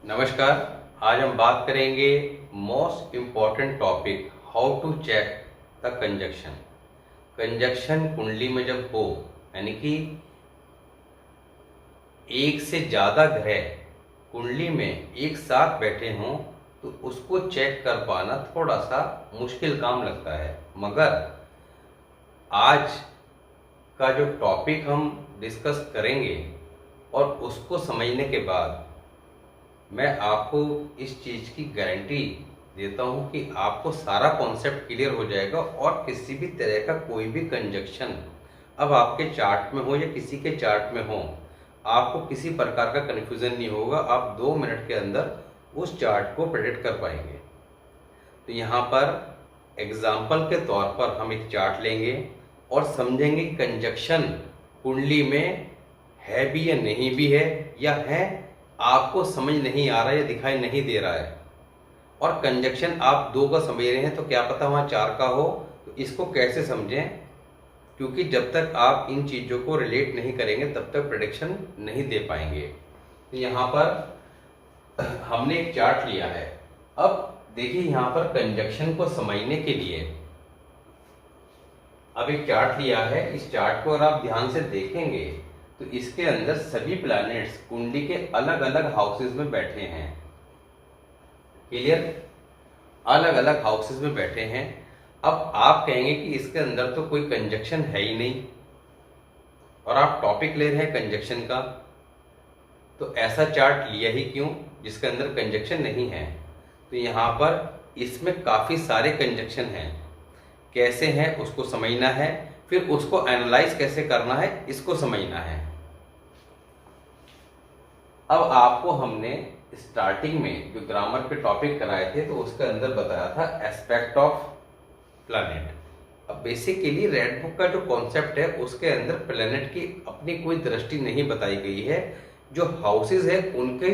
नमस्कार। आज हम बात करेंगे most important topic how to check the conjunction. Conjunction कुंडली में जब हो, यानी कि एक से ज़्यादा ग्रह कुंडली में एक साथ बैठे हों, तो उसको चेक कर पाना थोड़ा सा मुश्किल काम लगता है। मगर आज का जो टॉपिक हम डिस्कस करेंगे और उसको समझने के बाद मैं आपको इस चीज़ की गारंटी देता हूँ कि आपको सारा कॉन्सेप्ट क्लियर हो जाएगा और किसी भी तरह का कोई भी कंजक्शन अब आपके चार्ट में हो या किसी के चार्ट में हो, आपको किसी प्रकार का कन्फ्यूज़न नहीं होगा। आप 2 मिनट के अंदर उस चार्ट को प्रेडिक्ट कर पाएंगे। तो यहाँ पर एग्जाम्पल के तौर पर हम एक चार्ट लेंगे और समझेंगे कि कंजक्शन कुंडली में है भी या नहीं भी है, या है आपको समझ नहीं आ रहा है या दिखाई नहीं दे रहा है। और कंजक्शन आप 2 का समझ रहे हैं तो क्या पता वहाँ 4 का हो। तो इसको कैसे समझें, क्योंकि जब तक आप इन चीज़ों को रिलेट नहीं करेंगे तब तक प्रेडिक्शन नहीं दे पाएंगे। तो यहाँ पर हमने एक चार्ट लिया है। अब देखिए, यहाँ पर कंजक्शन को समझने के लिए अब एक चार्ट लिया है। इस चार्ट को अगर आप ध्यान से देखेंगे तो इसके अंदर सभी प्लैनेट्स कुंडली के अलग अलग हाउसेस में बैठे हैं। क्लियर? अलग अलग हाउसेस में बैठे हैं। अब आप कहेंगे कि इसके अंदर तो कोई कंजक्शन है ही नहीं, और आप टॉपिक ले रहे हैं कंजक्शन का, तो ऐसा चार्ट लिया ही क्यों जिसके अंदर कंजक्शन नहीं है। तो यहाँ पर इसमें काफ़ी सारे कंजक्शन हैं। कैसे हैं उसको समझना है, फिर उसको एनालाइज कैसे करना है इसको समझना है। अब आपको हमने स्टार्टिंग में जो ग्रामर के टॉपिक कराए थे तो उसके अंदर बताया था एस्पेक्ट ऑफ प्लैनेट। अब बेसिकली रेड बुक का जो कॉन्सेप्ट है उसके अंदर प्लैनेट की अपनी कोई दृष्टि नहीं बताई गई है। जो हाउसेज है उनकी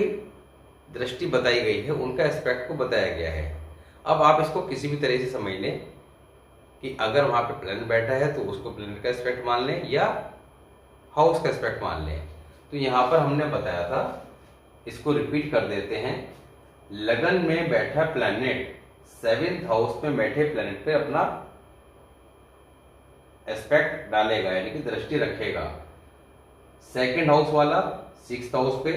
दृष्टि बताई गई है, उनका एस्पेक्ट को बताया गया है। अब आप इसको किसी भी तरह से समझ लें कि अगर वहाँ पे प्लैनेट बैठा है तो उसको प्लैनेट का एस्पेक्ट मान लें या हाउस का एस्पेक्ट मान लें। तो यहाँ पर हमने बताया था, इसको रिपीट कर देते हैं। लगन में बैठा प्लैनेट 7th हाउस में बैठे प्लैनेट पे अपना एस्पेक्ट डालेगा, यानी कि दृष्टि रखेगा। 2nd हाउस वाला 6th हाउस पे,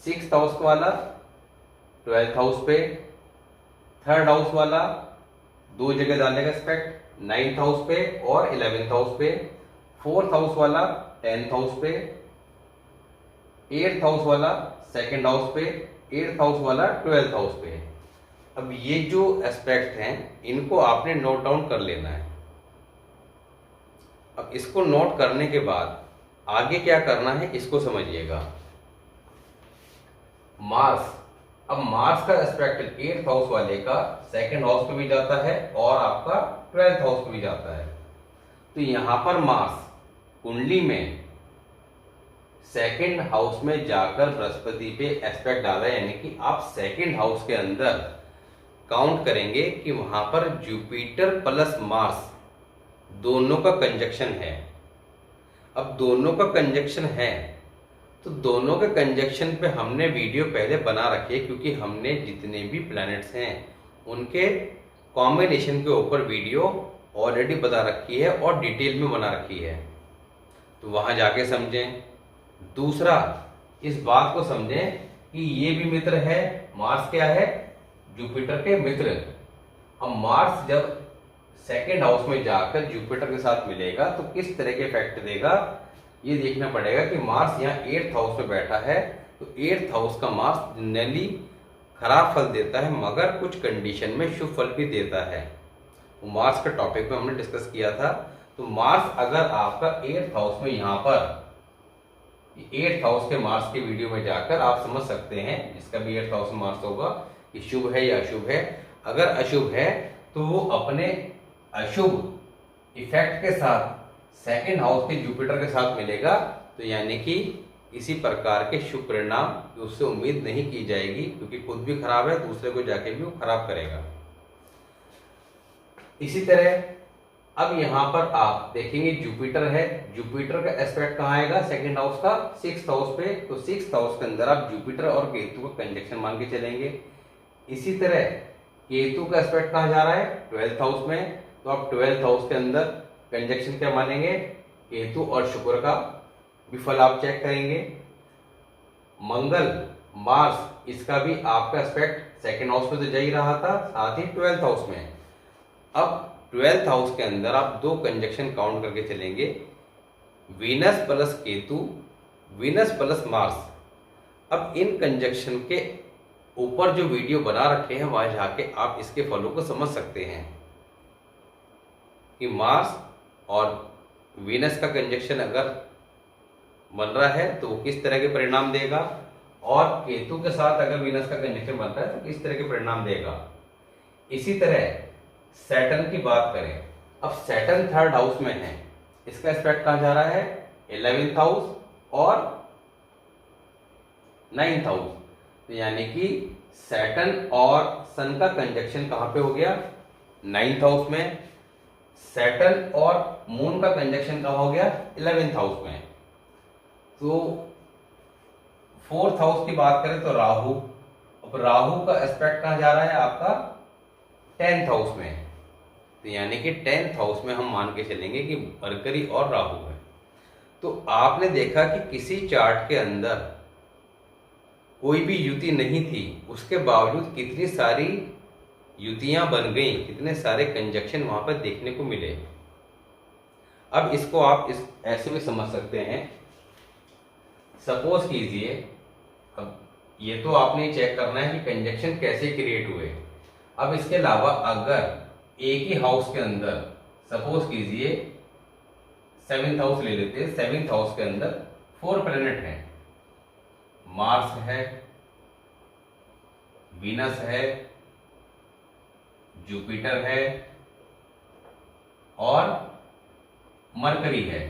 6th हाउस वाला 12th हाउस पे, 3rd हाउस वाला 2 जगह डालेगा एस्पेक्ट, 9th हाउस पे और 11th हाउस पे, 4th हाउस वाला 10th हाउस पे, 8th हाउस वाला 2nd हाउस पे, 8th हाउस वाला 12th हाउस पे। अब ये जो एस्पेक्ट हैं इनको आपने नोट डाउन कर लेना है। अब इसको नोट करने के बाद आगे क्या करना है इसको समझिएगा। मार्स, अब मार्स का एस्पेक्ट 8th हाउस वाले का 2nd हाउस पे भी जाता है और आपका 12th हाउस पे भी जाता है। तो यहां पर मार्स कुंडली में 2nd हाउस में जाकर बृहस्पति पे एस्पेक्ट डाला है, यानी कि आप 2nd हाउस के अंदर काउंट करेंगे कि वहां पर जुपिटर प्लस मार्स दोनों का कंजक्शन है। अब दोनों का कंजक्शन है तो दोनों के कंजक्शन पे हमने वीडियो पहले बना रखी है, क्योंकि हमने जितने भी प्लैनेट्स हैं उनके कॉम्बिनेशन के ऊपर वीडियो ऑलरेडी बता रखी है और डिटेल में बना रखी है। तो वहां जाके समझें। दूसरा, इस बात को समझें कि ये भी मित्र है। मार्स क्या है? जुपिटर के मित्र। अब मार्स जब 2nd हाउस में जाकर जुपिटर के साथ मिलेगा तो किस तरह के इफेक्ट देगा ये देखना पड़ेगा। कि मार्स यहाँ 8th हाउस में बैठा है तो 8th हाउस का मार्स जनरली खराब फल देता है, मगर कुछ कंडीशन में शुभ फल भी देता है। वो मार्स के टॉपिक में हमने डिस्कस किया था। तो मार्स अगर आपका 8th हाउस में, यहाँ पर 8th हाउस के मार्स के वीडियो में जाकर आप समझ सकते हैं, जिसका भी 8th हाउस में मार्स होगा, कि शुभ है या अशुभ है। अगर अशुभ है तो वो अपने अशुभ इफेक्ट के साथ 2nd हाउस के जुपिटर के साथ मिलेगा। तो यानी कि इसी प्रकार के शुभ परिणाम उससे उम्मीद नहीं की जाएगी, क्योंकि खुद भी खराब है, दूसरे को जाके भी वो खराब करेगा। इसी तरह अब यहाँ पर आप देखेंगे जुपिटर है, जुपिटर का एस्पेक्ट कहाँ आएगा, सेकंड हाउस का सिक्स्थ हाउस पे। तो सिक्स्थ हाउस के अंदर आप जुपिटर और केतु का कंजक्शन मान के चलेंगे। इसी तरह केतु का एस्पेक्ट कहाँ जा रहा है, ट्वेल्थ हाउस में। तो आप ट्वेल्थ हाउस के अंदर कंजक्शन क्या मानेंगे, केतु और शुक्र का विफल आप चेक करेंगे। मंगल मार्स, इसका भी आपका एस्पेक्ट सेकंड हाउस में तो जा ही रहा था, साथ ही ट्वेल्थ हाउस में। अब ट्वेल्थ हाउस के अंदर आप दो कंजक्शन काउंट करके चलेंगे, Venus plus Ketu, Venus plus Mars. अब इन कंजक्शन के ऊपर जो वीडियो बना रखे हैं वहां जाके आप इसके फलों को समझ सकते हैं कि मार्स और वीनस का कंजक्शन अगर बन रहा है तो वो किस तरह के परिणाम देगा, और केतु के साथ अगर वीनस का कंजक्शन बन रहा है तो किस तरह के परिणाम देगा। इसी तरह सैटर्न की बात करें, अब सैटर्न थर्ड हाउस में है, इसका एस्पेक्ट कहां जा रहा है, 11th हाउस और 9th हाउस। तो यानी कि सैटर्न और सन का कंजक्शन कहां पे हो गया, 9th हाउस में। सैटर्न और मून का कंजक्शन कहां हो गया, 11th हाउस में। तो फोर्थ हाउस की बात करें तो राहु, अब राहु का एस्पेक्ट कहां जा रहा है आपका, 10th हाउस में। तो यानी कि 10th हाउस में हम मान के चलेंगे कि मरकरी और राहु है। तो आपने देखा कि किसी चार्ट के अंदर कोई भी युति नहीं थी, उसके बावजूद कितनी सारी युतियां बन गई, कितने सारे कंजक्शन वहां पर देखने को मिले। अब इसको आप ऐसे भी समझ सकते हैं, सपोज कीजिए, अब ये तो आपने चेक करना है कि कंजक्शन कैसे क्रिएट हुए। अब इसके अलावा अगर एक ही हाउस के अंदर, सपोज कीजिए 7th हाउस ले लेते हैं, 7th हाउस के अंदर 4 प्लैनेट हैं, मार्स है, वीनस है, जुपिटर है और मरकरी है।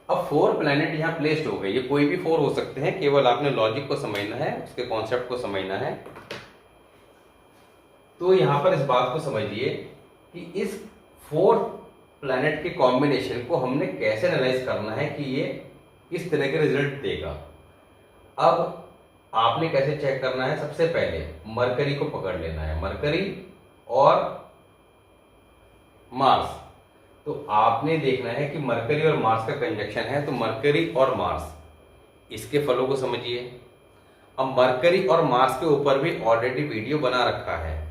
अब 4 प्लैनेट यहां प्लेस्ड हो गए, ये कोई भी 4 हो सकते हैं, केवल आपने लॉजिक को समझना है, उसके कॉन्सेप्ट को समझना है। तो यहां पर इस बात को समझिए कि इस 4 प्लैनेट के कॉम्बिनेशन को हमने कैसे एनालाइज करना है कि ये किस तरह के रिजल्ट देगा। अब आपने कैसे चेक करना है, सबसे पहले मरकरी को पकड़ लेना है, मरकरी और मार्स। तो आपने देखना है कि मरकरी और मार्स का कंजक्शन है, तो मरकरी और मार्स, इसके फलों को समझिए। अब मरकरी और मार्स के ऊपर भी ऑलरेडी वीडियो बना रखा है,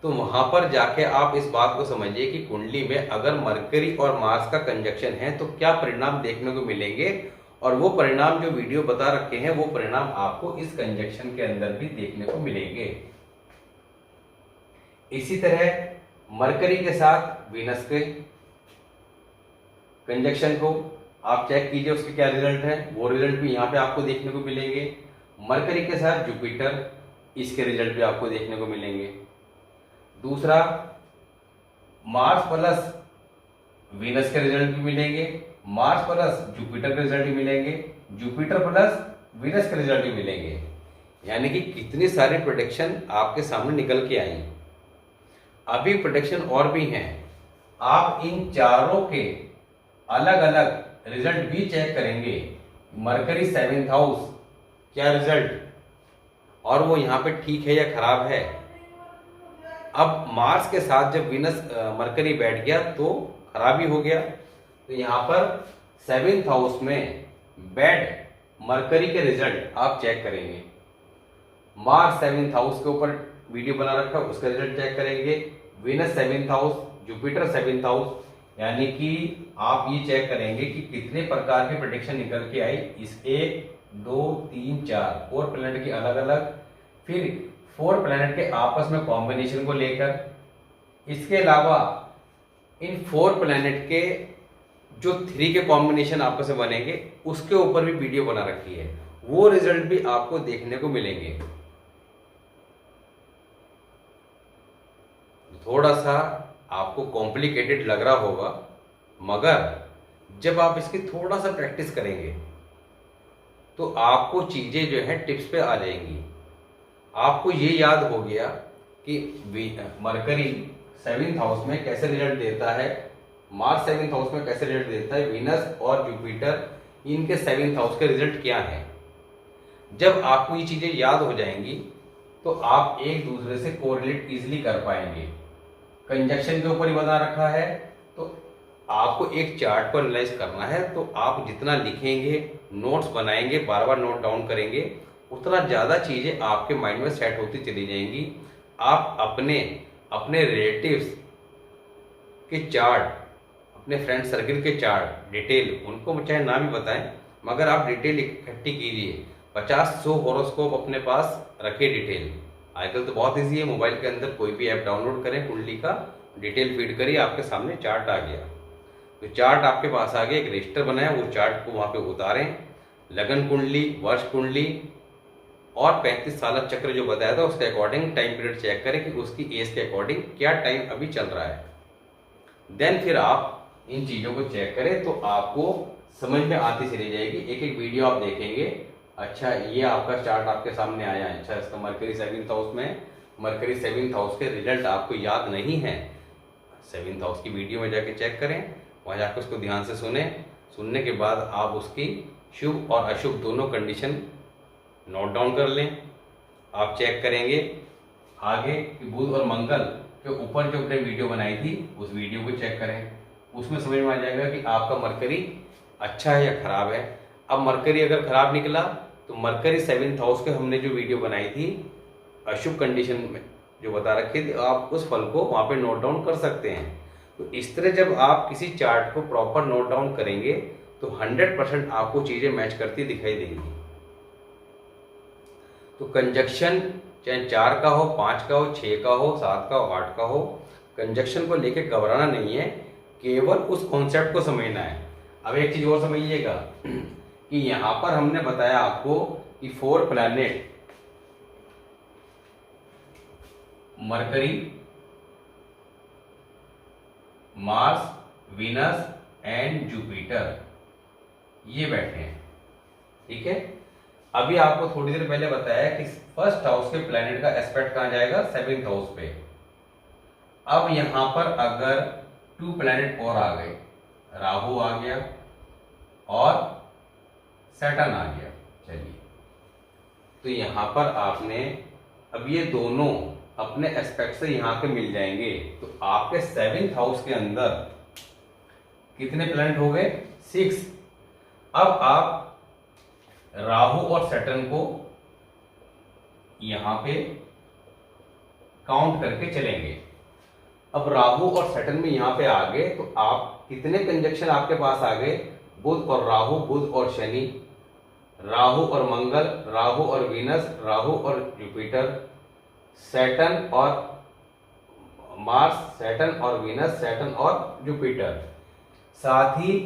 तो वहां पर जाके आप इस बात को समझिए कि कुंडली में अगर मरकरी और मार्स का कंजक्शन है तो क्या परिणाम देखने को मिलेंगे, और वो परिणाम जो वीडियो बता रखे हैं वो परिणाम आपको इस कंजक्शन के अंदर भी देखने को मिलेंगे। इसी तरह मरकरी के साथ वीनस के कंजक्शन को आप चेक कीजिए, उसके क्या रिजल्ट है, वो रिजल्ट भी यहाँ पे आपको देखने को मिलेंगे। मरकरी के साथ जुपिटर, इसके रिजल्ट भी आपको देखने को मिलेंगे। दूसरा, मार्स प्लस वीनस के रिजल्ट भी मिलेंगे, मार्स प्लस जुपिटर के रिजल्ट भी मिलेंगे, जुपिटर प्लस वीनस के रिजल्ट भी मिलेंगे। यानी कि कितनी सारी प्रोडिक्शन आपके सामने निकल के आई। अभी प्रोडिक्शन और भी हैं, आप इन चारों के अलग अलग रिजल्ट भी चेक करेंगे। मरकरी 7th हाउस क्या रिजल्ट, और वो यहाँ पे ठीक है या खराब है। अब मार्स के साथ जब वीनस मरकरी बैठ गया तो खराबी हो गया। तो यहाँ पर 7th हाउस में बैड मरकरी के रिजल्ट आप चेक करेंगे। मार्स 7th हाउस के ऊपर वीडियो बना रखा है, उसका रिजल्ट चेक करेंगे। Venus 7th house, Jupiter 7th house, यानी कि आप ये चेक करेंगे कि कितने प्रकार की प्रेडिक्शन निकल के आई। इस 1 2 3 4 प्लैनेट की अलग अलग, फिर 4 प्लैनेट के आपस में कॉम्बिनेशन को लेकर। इसके अलावा इन 4 प्लैनेट के जो 3 के कॉम्बिनेशन आपस में बनेंगे उसके ऊपर भी वीडियो बना रखी है, वो रिजल्ट भी आपको देखने को मिलेंगे। थोड़ा सा आपको कॉम्प्लिकेटेड लग रहा होगा, मगर जब आप इसकी थोड़ा सा प्रैक्टिस करेंगे तो आपको चीजें जो है टिप्स पे आ जाएंगी। आपको ये याद हो गया कि मरकरी सेवेंथ हाउस में कैसे रिजल्ट देता है, मार्स सेवेंथ हाउस में कैसे रिजल्ट देता है, वीनस और जुपिटर इनके सेवेंथ हाउस के रिजल्ट क्या है। जब आपको ये चीजें याद हो जाएंगी तो आप एक दूसरे से कोरिलेट इजीली कर पाएंगे। कंजक्शन के ऊपर ही बता रखा है, तो आपको एक चार्ट को एनालाइज करना है, तो आप जितना लिखेंगे, नोट्स बनाएंगे, बार बार नोट डाउन करेंगे, उतना ज़्यादा चीज़ें आपके माइंड में सेट होती चली जाएंगी। आप अपने अपने रिलेटिव्स के चार्ट, अपने फ्रेंड सर्कल के चार्ट डिटेल, उनको चाहे ना भी बताएं मगर आप डिटेल इकट्ठी कीजिए। 50-100 हॉरोस्कोप अपने पास रखिए डिटेल। आजकल तो बहुत ईजी है, मोबाइल के अंदर कोई भी ऐप डाउनलोड करें, कुंडली का डिटेल फीड करिए, आपके सामने चार्ट आ गया। तो चार्ट आपके पास आ गया, एक रजिस्टर बनाया, वो चार्ट को वहाँ पे उतारें, लगन कुंडली, वर्ष कुंडली और 35 साल चक्र जो बताया था उसके अकॉर्डिंग टाइम पीरियड चेक करें कि उसकी एज के अकॉर्डिंग क्या टाइम अभी चल रहा है। देन फिर आप इन चीज़ों को चेक करें तो आपको समझ में आती चली जाएगी। एक एक वीडियो आप देखेंगे, अच्छा ये आपका चार्ट आपके सामने आया है, अच्छा इसका मरकरी सेवेंथ हाउस में, मरकरी सेवेंथ हाउस के रिजल्ट आपको याद नहीं है, सेवेंथ हाउस की वीडियो में जाके चेक करें, वहाँ जाकर उसको ध्यान से सुने, सुनने के बाद आप उसकी शुभ और अशुभ दोनों कंडीशन नोट डाउन कर लें। आप चेक करेंगे आगे कि बुध और मंगल के ऊपर जो अपने वीडियो बनाई थी उस वीडियो को चेक करें, उसमें समझ में आ जाएगा कि आपका मरकरी अच्छा है या खराब है। अब मरकरी अगर खराब निकला तो मरकरी सेवेंथ हाउस के हमने जो वीडियो बनाई थी अशुभ कंडीशन में जो बता रखी थी, आप उस फल को वहाँ पे नोट डाउन कर सकते हैं। तो इस तरह जब आप किसी चार्ट को प्रॉपर नोट डाउन करेंगे तो 100% आपको चीज़ें मैच करती दिखाई देंगी। तो कंजक्शन चाहे 4 का हो, 5 का हो, 6 का हो, 7 का हो, 8 का हो, कंजक्शन को लेके घबराना नहीं है, केवल उस कॉन्सेप्ट को समझना है। अब एक चीज और समझिएगा कि यहां पर हमने बताया आपको कि 4 planet mercury, Mars, Venus and Jupiter ये बैठे हैं, ठीक है। अभी आपको थोड़ी देर पहले बताया कि फर्स्ट हाउस के प्लैनेट का एस्पेक्ट कहां जाएगा, सेवेंथ हाउस पे। अब यहां पर अगर 2 प्लैनेट और आ गए, राहु आ गया और सैटर्न आ गया, चलिए तो यहां पर आपने अब ये दोनों अपने एस्पेक्ट से यहां पे मिल जाएंगे, तो आपके सेवेंथ हाउस के अंदर कितने प्लैनेट हो गए, 6। अब आप राहु और सैटर्न को यहां पे काउंट करके चलेंगे। अब राहु और सैटर्न में यहां पे आ गए तो आप कितने कंजक्शन आपके पास आ गए, बुध और राहु, बुध और शनि, राहु और मंगल, राहु और वीनस, राहु और जुपिटर, सैटर्न और मार्स, सैटर्न और वीनस, सैटर्न और जुपिटर, साथ ही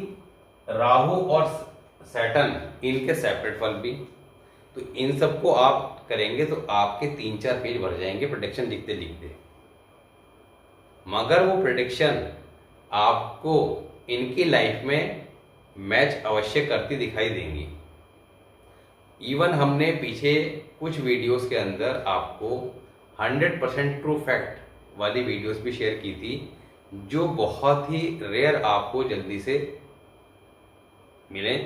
राहु और सैटर्न इनके सेपरेट फल भी। तो इन सबको आप करेंगे तो आपके 3-4 पेज भर जाएंगे प्रेडिक्शन लिखते लिखते, मगर वो प्रेडिक्शन आपको इनकी लाइफ में मैच अवश्य करती दिखाई देंगी। इवन हमने पीछे कुछ वीडियोस के अंदर आपको 100% ट्रू फैक्ट वाली वीडियोस भी शेयर की थी, जो बहुत ही रेयर आपको जल्दी से मिले।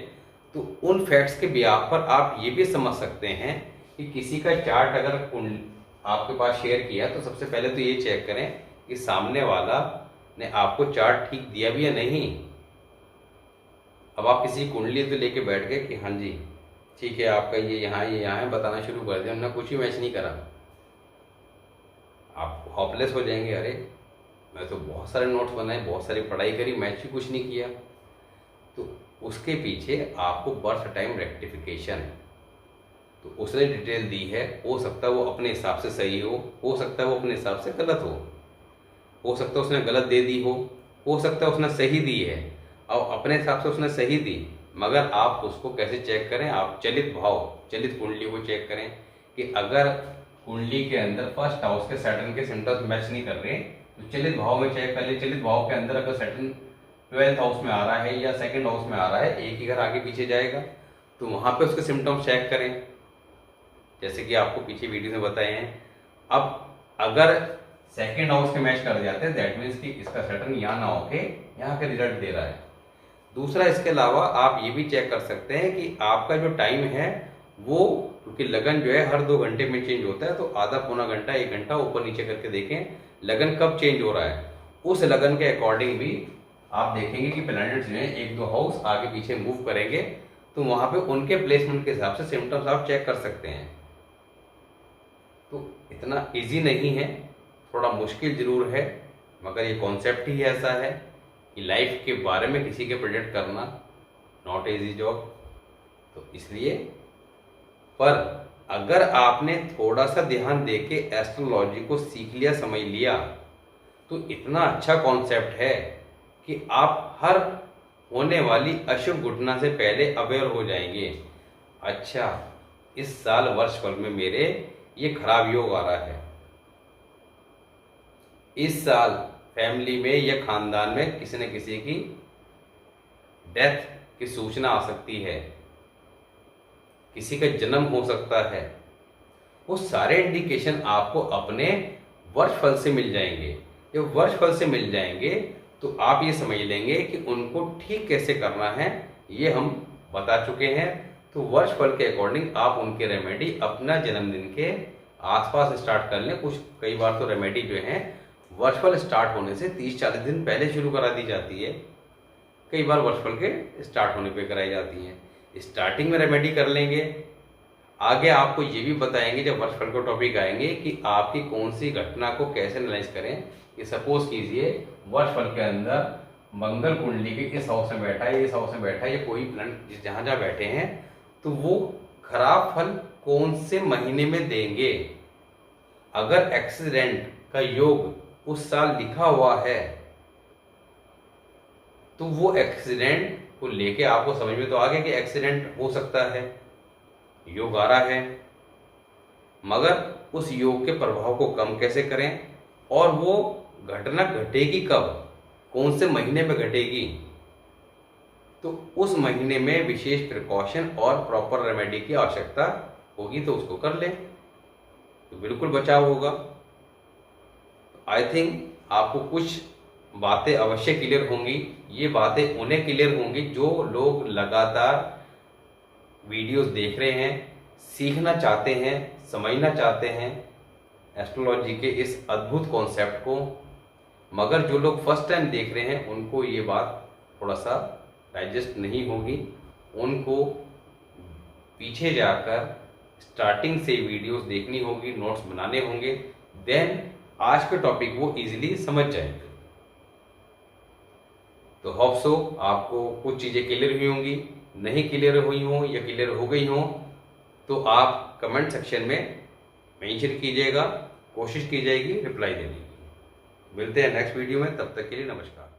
तो उन फैक्ट्स के बिहाफ पर आप ये भी समझ सकते हैं कि किसी का चार्ट अगर आपके पास शेयर किया तो सबसे पहले तो ये चेक करें कि सामने वाला ने आपको चार्ट ठीक दिया भी या नहीं। अब आप किसी कुंडली तो लेके बैठ गए कि हाँ जी ठीक है आपका ये यहाँ है, बताना शुरू कर दिया, हमने कुछ ही मैच नहीं करा, आप हॉपलेस हो जाएंगे। अरे मैं तो बहुत सारे नोट्स बनाए, बहुत सारी पढ़ाई करी, मैच ही कुछ नहीं किया। तो उसके पीछे आपको बर्थ टाइम रेक्टिफिकेशन, तो उसने डिटेल दी है, हो सकता है वो अपने हिसाब से सही हो सकता है वो अपने हिसाब से गलत हो सकता है उसने गलत दे दी हो सकता है उसने सही दी है और अपने हिसाब से उसने सही दी, मगर आप उसको कैसे चेक करें, आप चलित भाव, चलित कुंडली को चेक करें कि अगर कुंडली के अंदर फर्स्ट हाउस के सैटर्न के सिम्टम्स मैच नहीं कर रहे तो चलित भाव में चेक कर ले। चलित भाव के अंदर अगर सैटर्न 12th हाउस में आ रहा है या 2nd हाउस में आ रहा है, एक ही घर आगे पीछे जाएगा, तो वहां पे उसके सिम्टम्स चेक करें, जैसे कि आपको पीछे वीडियो में बताए हैं। अब अगर सेकेंड हाउस के मैच कर जाते हैं, दैट मीन्स कि इसका सैटर्न यहाँ ना होके यहाँ के रिजल्ट दे रहा है। दूसरा, इसके अलावा आप ये भी चेक कर सकते हैं कि आपका जो टाइम है वो, क्योंकि लगन जो है हर 2 घंटे में चेंज होता है, तो आधा पौना घंटा 1 घंटा ऊपर नीचे करके देखें लगन कब चेंज हो रहा है। उस लगन के अकॉर्डिंग भी आप देखेंगे कि प्लैनेट्स जो है 1-2 हाउस आगे पीछे मूव करेंगे, तो वहां पे उनके प्लेसमेंट के हिसाब से सिम्टम्स आप चेक कर सकते हैं। तो इतना इजी नहीं है, थोड़ा मुश्किल जरूर है, मगर ये कॉन्सेप्ट ही ऐसा है कि लाइफ के बारे में किसी के प्रेडिक्ट करना नॉट इजी जॉब। तो इसलिए, पर अगर आपने थोड़ा सा ध्यान देके एस्ट्रोलॉजी को सीख लिया, समझ लिया, तो इतना अच्छा कॉन्सेप्ट है कि आप हर होने वाली अशुभ घटना से पहले अवेयर हो जाएंगे। अच्छा, इस साल वर्षफल में मेरे ये खराब योग आ रहा है, इस साल फैमिली में या खानदान में किसी न किसी की डेथ की सूचना आ सकती है, किसी का जन्म हो सकता है, वो सारे इंडिकेशन आपको अपने वर्षफल से मिल जाएंगे। जब वर्षफल से मिल जाएंगे तो आप ये समझ लेंगे कि उनको ठीक कैसे करना है, ये हम बता चुके हैं। तो वर्षफल के अकॉर्डिंग आप उनके रेमेडी अपना जन्मदिन के आसपास स्टार्ट कर लें। कुछ कई बार तो रेमेडी जो है वर्षफल स्टार्ट होने से 30-40 दिन पहले शुरू करा दी जाती है, कई बार वर्षफल के स्टार्ट होने पे कराई जाती है। स्टार्टिंग में रेमेडी कर लेंगे, आगे आपको ये भी बताएंगे जब वर्षफल को टॉपिक आएंगे कि आपकी कौन सी घटना को कैसे एनालाइज करें। कि सपोज कीजिए वर्षफल के अंदर मंगल कुंडली के इस हाउस में बैठा है, इस हाउस में बैठा है, या कोई प्लैनेट जहां जहां बैठे हैं, तो वो खराब फल कौन से महीने में देंगे। अगर एक्सीडेंट का योग उस साल लिखा हुआ है तो वो एक्सीडेंट को लेके आपको समझ में तो आ गया कि एक्सीडेंट हो सकता है, योग आ रहा है, मगर उस योग के प्रभाव को कम कैसे करें और वो घटना घटेगी कब, कौन से महीने में घटेगी, तो उस महीने में विशेष प्रिकॉशन और प्रॉपर रेमेडी की आवश्यकता होगी, तो उसको कर लें तो बिल्कुल बचाव होगा। आई थिंक आपको कुछ बातें अवश्य क्लियर होंगी। ये बातें उन्हें क्लियर होंगी जो लोग लगातार वीडियोस देख रहे हैं, सीखना चाहते हैं, समझना चाहते हैं एस्ट्रोलॉजी के इस अद्भुत कॉन्सेप्ट को। मगर जो लोग फर्स्ट टाइम देख रहे हैं उनको ये बात थोड़ा सा डाइजेस्ट नहीं होगी, उनको पीछे जाकर स्टार्टिंग से वीडियोस देखनी होगी, नोट्स बनाने होंगे, देन आज के टॉपिक वो इजीली समझ जाएंगे। तो होप सो आपको कुछ चीज़ें क्लियर हुई होंगी, नहीं क्लियर हुई हो या क्लियर हो गई हो तो आप कमेंट सेक्शन में मेंशन कीजिएगा, कोशिश की जाएगी रिप्लाई देने की। मिलते हैं नेक्स्ट वीडियो में, तब तक के लिए नमस्कार।